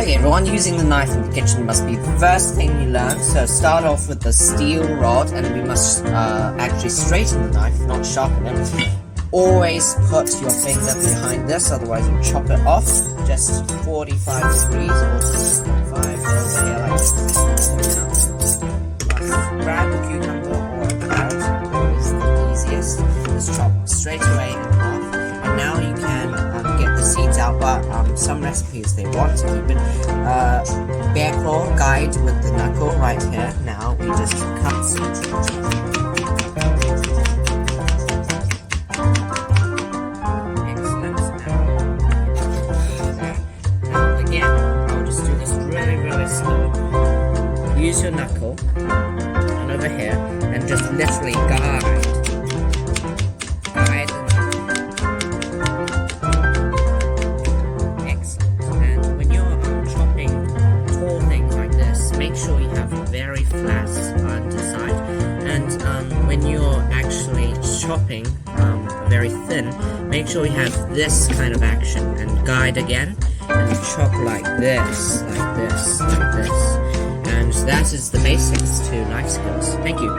Hi everyone, using the knife in the kitchen must be the first thing you learn. So start off with the steel rod, and we must actually straighten the knife, not sharpen it. Always put your finger behind this, otherwise you'll chop it off. Just 45 degrees or 65 over here like this. Must grab the cucumber or a carrot, is the easiest. Just chop straight away in half. And now you can get the seeds out, but some recipes they want to keep it. Bear claw guide with the knuckle right here. Now we just cut seeds. Excellent. Now again, I'll just do this really slow. Use your knuckle and over here, and just literally guide. Make sure you have very flat underside, and when you're actually chopping very thin, make sure you have this kind of action and guide again and chop like this, and that is the basics to knife skills. Thank you.